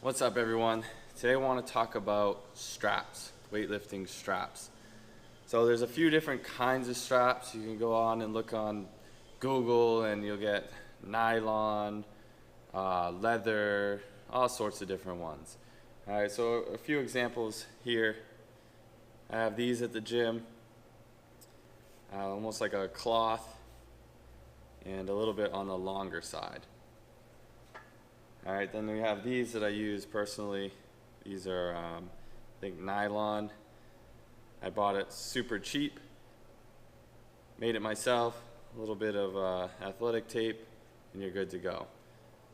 What's up, everyone? Today I want to talk about straps, weightlifting straps. So there's a few different kinds of straps. You can go on and look on Google and you'll get nylon, leather, all sorts of different ones. All right, so a few examples here. I have these at the gym, almost like a cloth and a little bit on the longer side. All right, then we have these that I use personally. These are, I think, nylon. I bought it super cheap, made it myself, a little bit of athletic tape, and you're good to go.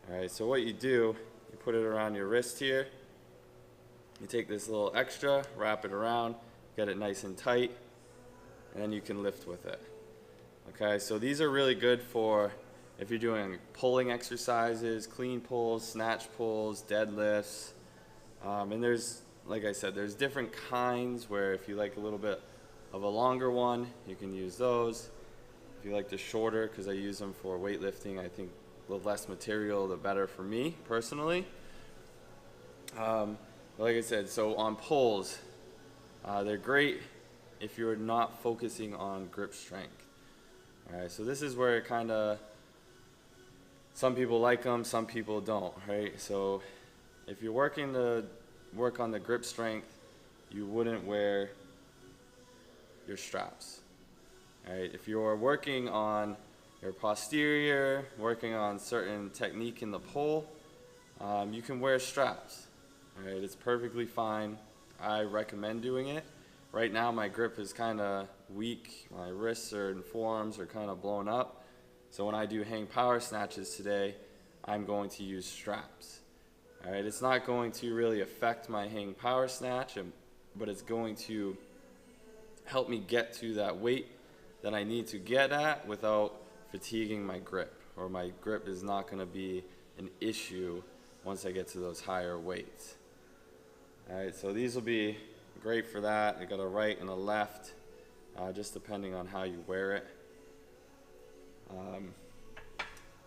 All right, so what you do, you put it around your wrist here. You take this little extra, wrap it around, get it nice and tight, and then you can lift with it. Okay, so these are really good for if you're doing pulling exercises, clean pulls, snatch pulls, deadlifts, and there's, like I said, there's different kinds where if you like a little bit of a longer one, you can use those. If you like the shorter, because I use them for weightlifting, I think the less material, the better for me personally. Like I said, so on pulls, they're great if you're not focusing on grip strength. All right, so this is where it kind of, some people like them, some people don't, right? So if you're working to work on the grip strength, you wouldn't wear your straps. All right? If you're working on your posterior, working on certain technique in the pull, you can wear straps. All right? It's perfectly fine. I recommend doing it. Right now my grip is kind of weak. My wrists and forearms are kind of blown up. So when I do hang power snatches today, I'm going to use straps. All right, it's not going to really affect my hang power snatch, but it's going to help me get to that weight that I need to get at without fatiguing my grip, or my grip is not going to be an issue once I get to those higher weights. All right, so these will be great for that. I got a right and a left, just depending on how you wear it.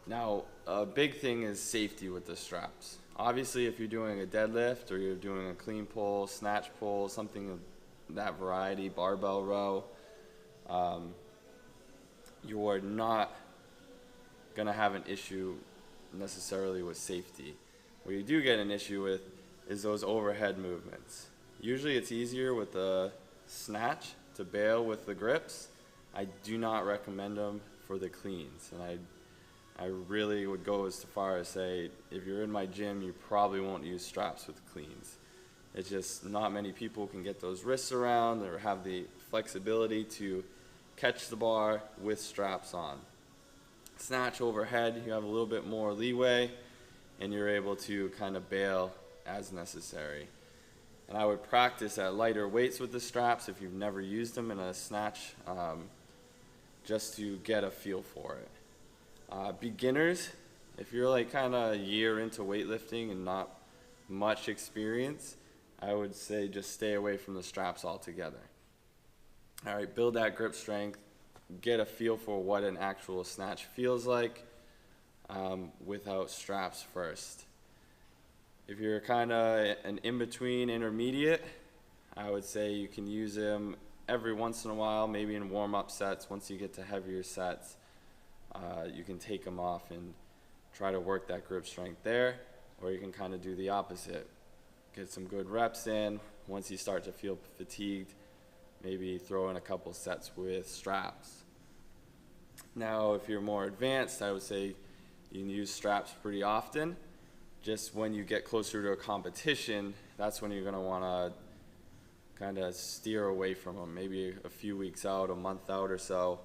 Now, a big thing is safety with the straps. Obviously, if you're doing a deadlift or you're doing a clean pull, snatch pull, something of that variety, barbell row, you are not going to have an issue necessarily with safety. What you do get an issue with is those overhead movements. Usually it's easier with the snatch to bail with the grips. I do not recommend them for the cleans, and I really would go as far as say, if you're in my gym, you probably won't use straps with cleans. It's just not many people can get those wrists around or have the flexibility to catch the bar with straps on. Snatch overhead, you have a little bit more leeway, and you're able to kind of bail as necessary. And I would practice at lighter weights with the straps if you've never used them in a snatch, just to get a feel for it. Beginners, if you're like kind of a year into weightlifting and not much experience, I would say just stay away from the straps altogether. All right, build that grip strength, get a feel for what an actual snatch feels like without straps first. If you're kind of an in-between intermediate, I would say you can use them every once in a while, maybe in warm-up sets. Once you get to heavier sets, you can take them off and try to work that grip strength there, or you can kind of do the opposite. Get some good reps in. Once you start to feel fatigued, maybe throw in a couple sets with straps. Now, if you're more advanced, I would say you can use straps pretty often. Just when you get closer to a competition, that's when you're going to want to kind of steer away from them, maybe a few weeks out, a month out or so.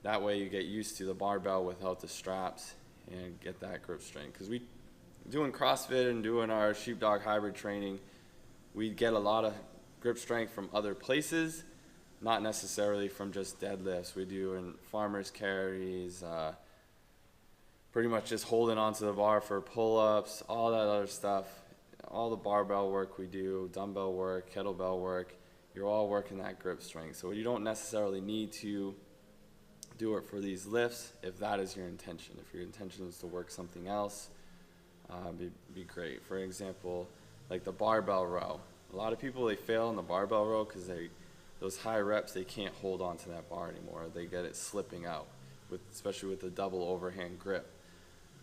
That way you get used to the barbell without the straps and get that grip strength. Because we, doing CrossFit and doing our Sheepdog hybrid training, we get a lot of grip strength from other places, not necessarily from just deadlifts. We do in farmers carries, pretty much just holding onto the bar for pull-ups, all that other stuff. All the barbell work we do, dumbbell work, kettlebell work, you're all working that grip strength. So you don't necessarily need to do it for these lifts if that is your intention. If your intention is to work something else, be great. For example, like the barbell row. A lot of people, they fail in the barbell row because those high reps, they can't hold on to that bar anymore. They get it slipping out, especially with the double overhand grip.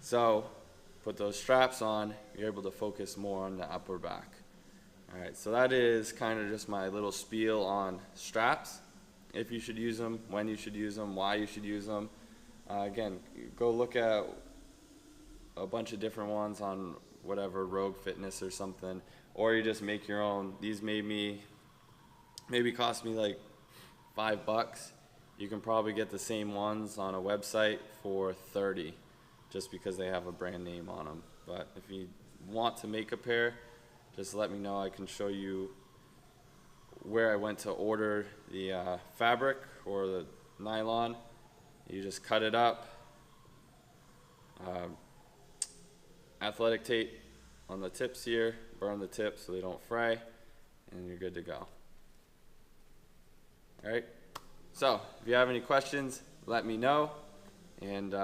So put those straps on, you're able to focus more on the upper back. All right, so that is kind of just my little spiel on straps. If you should use them, when you should use them, why you should use them. Again, go look at a bunch of different ones on whatever, Rogue Fitness or something, or you just make your own. These maybe cost me like $5. You can probably get the same ones on a website for $30, just because they have a brand name on them. But if you want to make a pair, just let me know. I can show you where I went to order the fabric or the nylon. You just cut it up, athletic tape on the tips here, burn the tips so they don't fray, and you're good to go. All right, so if you have any questions, let me know, and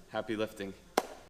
happy lifting.